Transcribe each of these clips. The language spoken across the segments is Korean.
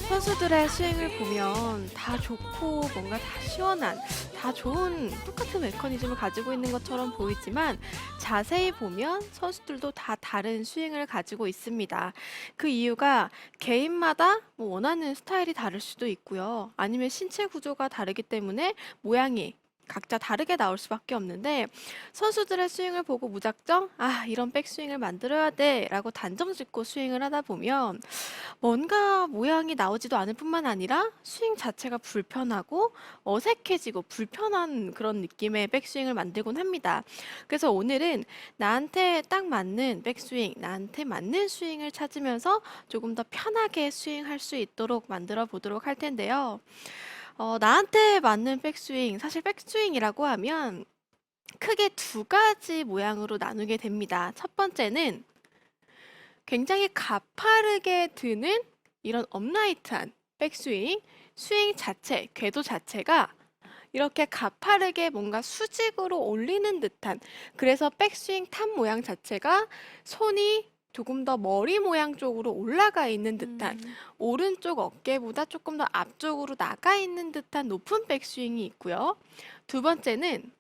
선수들의 스윙을 보면 다 좋고 뭔가 다 시원한, 다 좋은 똑같은 메커니즘을 가지고 있는 것처럼 보이지만 자세히 보면 선수들도 다 다른 스윙을 가지고 있습니다. 그 이유가 개인마다 뭐 원하는 스타일이 다를 수도 있고요. 아니면 신체 구조가 다르기 때문에 모양이 각자 다르게 나올 수밖에 없는데 선수들의 스윙을 보고 무작정 이런 백스윙을 만들어야 돼라고 단정 짓고 스윙을 하다 보면 뭔가 모양이 나오지도 않을 뿐만 아니라 스윙 자체가 불편하고 어색해지고 불편한 그런 느낌의 백스윙을 만들곤 합니다. 그래서 오늘은 나한테 딱 맞는 백스윙, 나한테 맞는 스윙을 찾으면서 조금 더 편하게 스윙할 수 있도록 만들어 보도록 할 텐데요. 나한테 맞는 백스윙, 사실 백스윙이라고 하면 크게 두 가지 모양으로 나누게 됩니다. 첫 번째는 굉장히 가파르게 드는 이런 업라이트한 백스윙, 스윙 자체, 궤도 자체가 이렇게 가파르게 뭔가 수직으로 올리는 듯한, 그래서 백스윙 탑 모양 자체가 손이 조금 더 머리 모양 쪽으로 올라가 있는 듯한, 음. 오른쪽 어깨보다 조금 더 앞쪽으로 나가 있는 듯한 높은 백스윙이 있고요. 두 번째는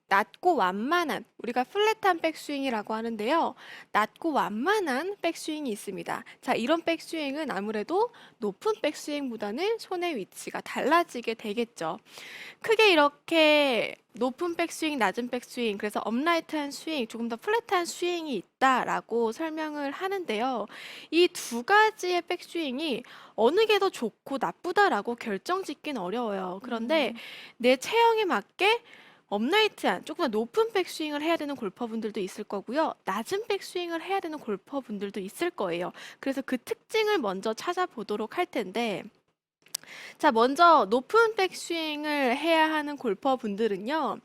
낮고 완만한, 우리가 플랫한 백스윙이라고 하는데요. 낮고 완만한 백스윙이 있습니다. 자, 이런 백스윙은 아무래도 높은 백스윙보다는 손의 위치가 달라지게 되겠죠. 크게 이렇게 높은 백스윙, 낮은 백스윙, 그래서 업라이트한 스윙, 조금 더 플랫한 스윙이 있다라고 설명을 하는데요. 이 두 가지의 백스윙이 어느 게 더 좋고 나쁘다라고 결정짓긴 어려워요. 그런데 음. 내 체형에 맞게 업라이트한 조금 더 높은 백스윙을 해야 되는 골퍼분들도 있을 거고요. 낮은 백스윙을 해야 되는 골퍼분들도 있을 거예요. 그래서 그 특징을 먼저 찾아보도록 할 텐데, 자, 먼저 높은 백스윙을 해야 하는 골퍼분들은요.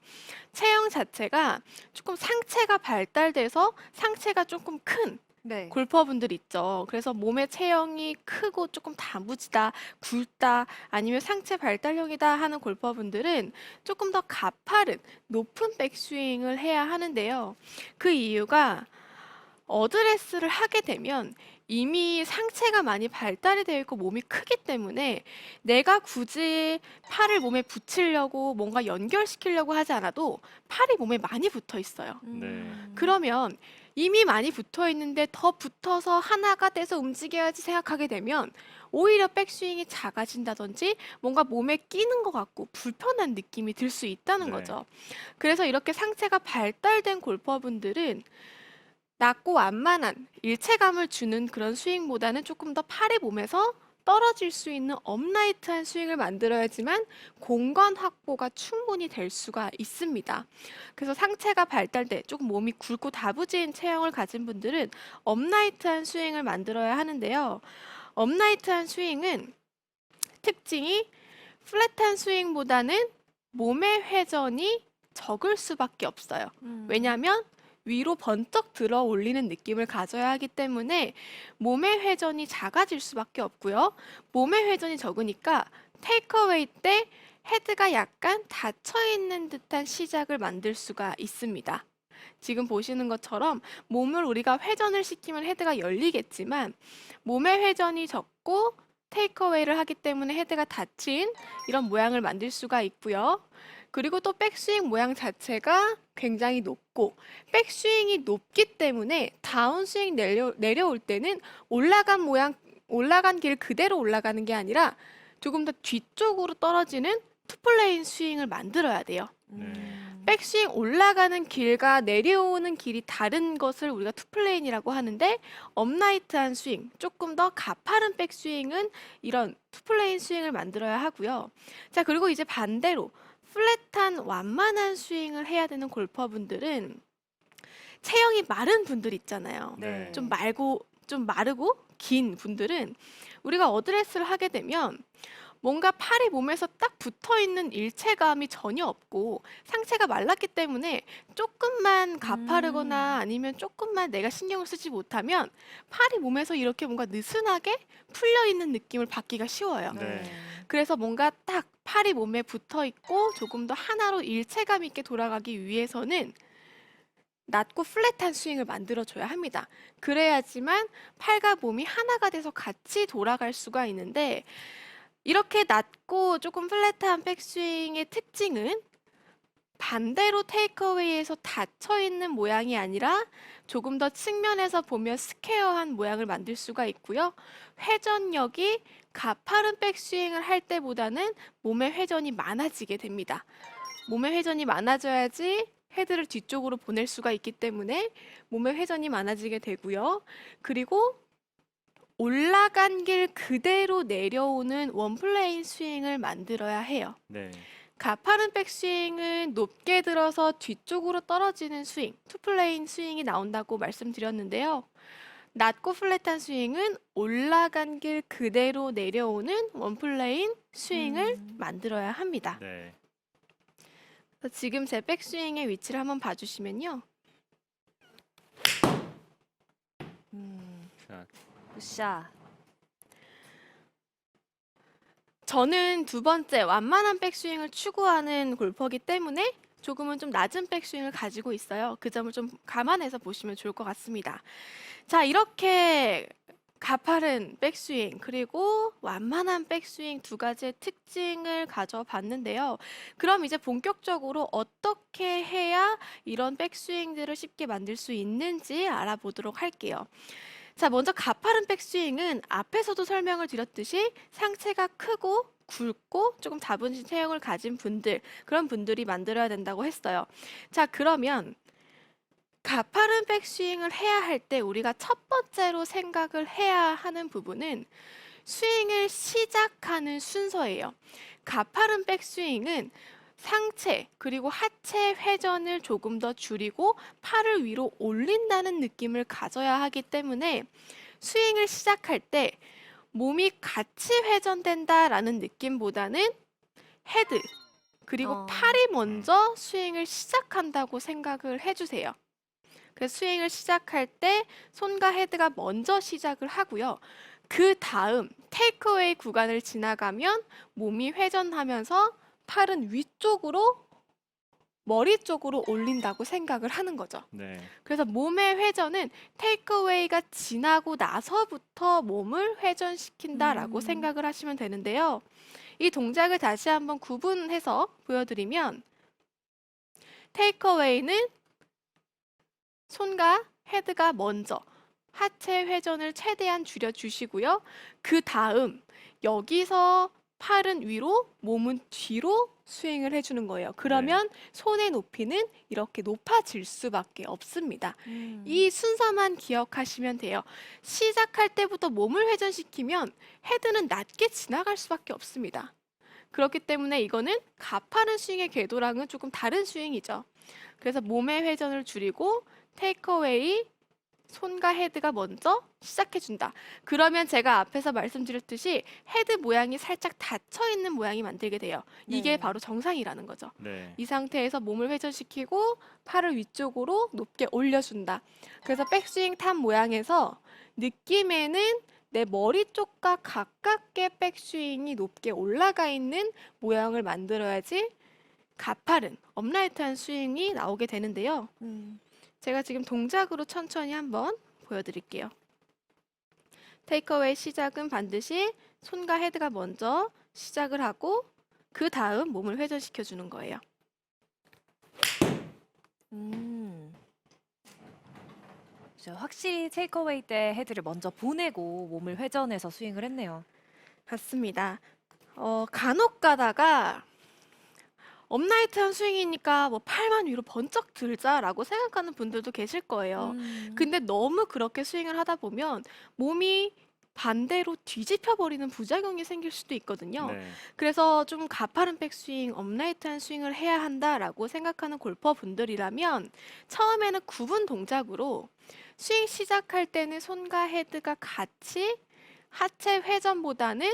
체형 자체가 조금 상체가 발달돼서 상체가 조금 큰 네. 골퍼분들 있죠. 그래서 몸의 체형이 크고 조금 다부지다, 굵다, 아니면 상체 발달형이다 하는 골퍼분들은 조금 더 가파른 높은 백스윙을 해야 하는데요. 그 이유가 어드레스를 하게 되면 이미 상체가 많이 발달이 되어 있고 몸이 크기 때문에 내가 굳이 팔을 몸에 붙이려고 뭔가 연결시키려고 하지 않아도 팔이 몸에 많이 붙어 있어요. 네. 그러면 이미 많이 붙어 있는데 더 붙어서 하나가 돼서 움직여야지 생각하게 되면 오히려 백스윙이 작아진다든지 뭔가 몸에 끼는 것 같고 불편한 느낌이 들 수 있다는 네. 거죠. 그래서 이렇게 상체가 발달된 골퍼분들은 낮고 완만한 일체감을 주는 그런 스윙보다는 조금 더 팔이 몸에서 떨어질 수 있는 업라이트한 스윙을 만들어야지만 공간 확보가 충분히 될 수가 있습니다. 그래서 상체가 발달돼 조금 몸이 굵고 다부진 체형을 가진 분들은 업라이트한 스윙을 만들어야 하는데요. 업라이트한 스윙은 특징이 플랫한 스윙보다는 몸의 회전이 적을 수밖에 없어요. 음. 왜냐하면 위로 번쩍 들어 올리는 느낌을 가져야 하기 때문에 몸의 회전이 작아질 수밖에 없고요. 몸의 회전이 적으니까 테이크어웨이 때 헤드가 약간 닫혀 있는 듯한 시작을 만들 수가 있습니다. 지금 보시는 것처럼 몸을 우리가 회전을 시키면 헤드가 열리겠지만 몸의 회전이 적고 테이크어웨이를 하기 때문에 헤드가 닫힌 이런 모양을 만들 수가 있고요. 그리고 또 백스윙 모양 자체가 굉장히 높고 백스윙이 높기 때문에 다운스윙 내려올 때는 올라간 모양, 올라간 길 그대로 올라가는 게 아니라 조금 더 뒤쪽으로 떨어지는 투플레인 스윙을 만들어야 돼요. 네. 백스윙 올라가는 길과 내려오는 길이 다른 것을 우리가 투플레인이라고 하는데, 업라이트한 스윙, 조금 더 가파른 백스윙은 이런 투플레인 스윙을 만들어야 하고요. 자, 그리고 이제 반대로 플랫한 완만한 스윙을 해야 되는 골퍼분들은 체형이 마른 분들 있잖아요. 네. 좀 마르고 긴 분들은 우리가 어드레스를 하게 되면 뭔가 팔이 몸에서 딱 붙어 있는 일체감이 전혀 없고 상체가 말랐기 때문에 조금만 가파르거나 음. 아니면 조금만 내가 신경을 쓰지 못하면 팔이 몸에서 이렇게 뭔가 느슨하게 풀려 있는 느낌을 받기가 쉬워요. 네. 그래서 뭔가 딱 팔이 몸에 붙어 있고 조금 더 하나로 일체감 있게 돌아가기 위해서는 낮고 플랫한 스윙을 만들어줘야 합니다. 그래야지만 팔과 몸이 하나가 돼서 같이 돌아갈 수가 있는데 이렇게 낮고 조금 플랫한 백스윙의 특징은 반대로 테이크어웨이에서 닫혀 있는 모양이 아니라 조금 더 측면에서 보면 스퀘어한 모양을 만들 수가 있고요. 회전력이 가파른 백스윙을 할 때보다는 몸의 회전이 많아지게 됩니다. 몸의 회전이 많아져야지 헤드를 뒤쪽으로 보낼 수가 있기 때문에 몸의 회전이 많아지게 되고요. 그리고 올라간 길 그대로 내려오는 원플레인 스윙을 만들어야 해요. 네. 가파른 백스윙은 높게 들어서 뒤쪽으로 떨어지는 스윙, 투플레인 스윙이 나온다고 말씀드렸는데요. 낮고 플랫한 스윙은 올라간 길 그대로 내려오는 원플레인 스윙을 만들어야 합니다. 네. 그래서 지금 제 백스윙의 위치를 한번 봐주시면요. 자, 굿샷. 저는 두 번째 완만한 백스윙을 추구하는 골퍼이기 때문에 조금은 좀 낮은 백스윙을 가지고 있어요. 그 점을 좀 감안해서 보시면 좋을 것 같습니다. 자, 이렇게 가파른 백스윙 그리고 완만한 백스윙 두 가지의 특징을 가져봤는데요. 그럼 이제 본격적으로 어떻게 해야 이런 백스윙들을 쉽게 만들 수 있는지 알아보도록 할게요. 자, 먼저 가파른 백스윙은 앞에서도 설명을 드렸듯이 상체가 크고 굵고 조금 다분신 체형을 가진 분들, 그런 분들이 만들어야 된다고 했어요. 자, 그러면 가파른 백스윙을 해야 할 때 우리가 첫 번째로 생각을 해야 하는 부분은 스윙을 시작하는 순서예요. 가파른 백스윙은 상체 그리고 하체 회전을 조금 더 줄이고 팔을 위로 올린다는 느낌을 가져야 하기 때문에 스윙을 시작할 때 몸이 같이 회전된다라는 느낌보다는 헤드 그리고 팔이 먼저 스윙을 시작한다고 생각을 해주세요. 그래서 스윙을 시작할 때 손과 헤드가 먼저 시작을 하고요. 그 다음 테이크어웨이 구간을 지나가면 몸이 회전하면서 팔은 위쪽으로 머리 쪽으로 올린다고 생각을 하는 거죠. 네. 그래서 몸의 회전은 테이크어웨이가 지나고 나서부터 몸을 회전시킨다라고 생각을 하시면 되는데요. 이 동작을 다시 한번 구분해서 보여드리면 테이크어웨이는 손과 헤드가 먼저 하체 회전을 최대한 줄여주시고요. 그 다음 여기서 팔은 위로, 몸은 뒤로 스윙을 해주는 거예요. 그러면 손의 높이는 이렇게 높아질 수밖에 없습니다. 이 순서만 기억하시면 돼요. 시작할 때부터 몸을 회전시키면 헤드는 낮게 지나갈 수밖에 없습니다. 그렇기 때문에 이거는 가파른 스윙의 궤도랑은 조금 다른 스윙이죠. 그래서 몸의 회전을 줄이고 테이크어웨이 손과 헤드가 먼저 시작해준다. 그러면 제가 앞에서 말씀드렸듯이 헤드 모양이 살짝 닫혀있는 모양이 만들게 돼요. 이게 네. 바로 정상이라는 거죠. 네. 이 상태에서 몸을 회전시키고 팔을 위쪽으로 높게 올려준다. 그래서 백스윙 탑 모양에서 느낌에는 내 머리 쪽과 가깝게 백스윙이 높게 올라가 있는 모양을 만들어야지 가파른 업라이트한 스윙이 나오게 되는데요. 제가 지금 동작으로 천천히 한번 보여드릴게요. 테이크어웨이 시작은 반드시 손과 헤드가 먼저 시작을 하고 그 다음 몸을 회전시켜 주는 거예요. 그죠. 확실히 테이크어웨이 때 헤드를 먼저 보내고 몸을 회전해서 스윙을 했네요. 맞습니다. 간혹 가다가 업라이트한 스윙이니까 뭐 팔만 위로 번쩍 들자라고 생각하는 분들도 계실 거예요. 근데 너무 그렇게 스윙을 하다 보면 몸이 반대로 뒤집혀 버리는 부작용이 생길 수도 있거든요. 네. 그래서 좀 가파른 백스윙, 업라이트한 스윙을 해야 한다라고 생각하는 골퍼 분들이라면 처음에는 구분 동작으로 스윙 시작할 때는 손과 헤드가 같이 하체 회전보다는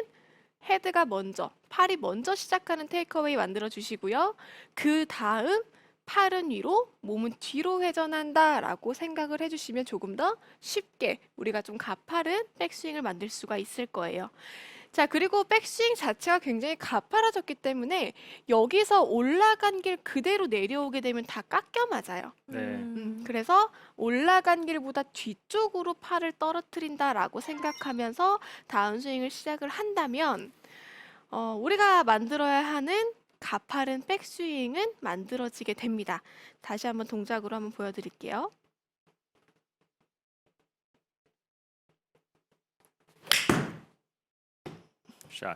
헤드가 먼저, 팔이 먼저 시작하는 테이크어웨이 만들어 주시고요. 그 다음 팔은 위로, 몸은 뒤로 회전한다라고 생각을 해주시면 조금 더 쉽게 우리가 좀 가파른 백스윙을 만들 수가 있을 거예요. 자, 그리고 백스윙 자체가 굉장히 가파라졌기 때문에 여기서 올라간 길 그대로 내려오게 되면 다 깎여 맞아요. 네. 그래서 올라간 길보다 뒤쪽으로 팔을 떨어뜨린다라고 생각하면서 다운 스윙을 시작을 한다면 우리가 만들어야 하는 가파른 백스윙은 만들어지게 됩니다. 다시 한번 동작으로 한번 보여드릴게요. 샷.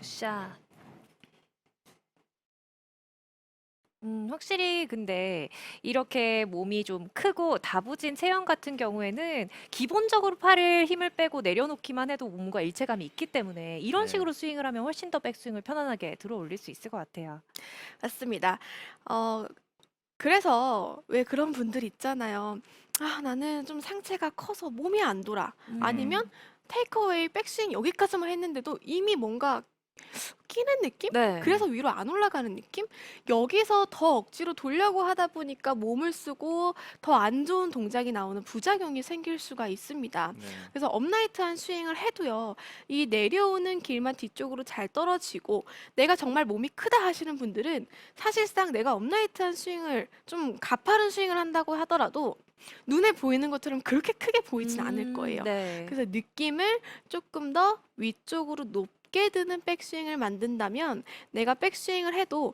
샷. 확실히 근데 이렇게 몸이 좀 크고 다부진 체형 같은 경우에는 기본적으로 팔을 힘을 빼고 내려놓기만 해도 몸과 일체감이 있기 때문에 이런 네. 식으로 스윙을 하면 훨씬 더 백스윙을 편안하게 들어 올릴 수 있을 것 같아요. 맞습니다. 그래서 왜 그런 분들 있잖아요. 아, 나는 좀 상체가 커서 몸이 안 돌아. 아니면 테이크어웨이 백스윙 여기까지만 했는데도 이미 뭔가 끼는 느낌? 네. 그래서 위로 안 올라가는 느낌? 여기서 더 억지로 돌려고 하다 보니까 몸을 쓰고 더 안 좋은 동작이 나오는 부작용이 생길 수가 있습니다. 네. 그래서 업라이트한 스윙을 해도요, 이 내려오는 길만 뒤쪽으로 잘 떨어지고 내가 정말 몸이 크다 하시는 분들은 사실상 내가 업라이트한 스윙을 좀 가파른 스윙을 한다고 하더라도 눈에 보이는 것처럼 그렇게 크게 보이진 않을 거예요. 네. 그래서 느낌을 조금 더 위쪽으로 높게 드는 백스윙을 만든다면 내가 백스윙을 해도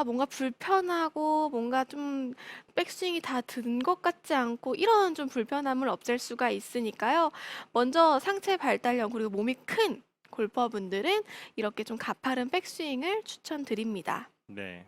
뭔가 불편하고 뭔가 좀 백스윙이 다 든 것 같지 않고 이런 좀 불편함을 없앨 수가 있으니까요. 먼저 상체 발달력 그리고 몸이 큰 골퍼분들은 이렇게 좀 가파른 백스윙을 추천드립니다. 네.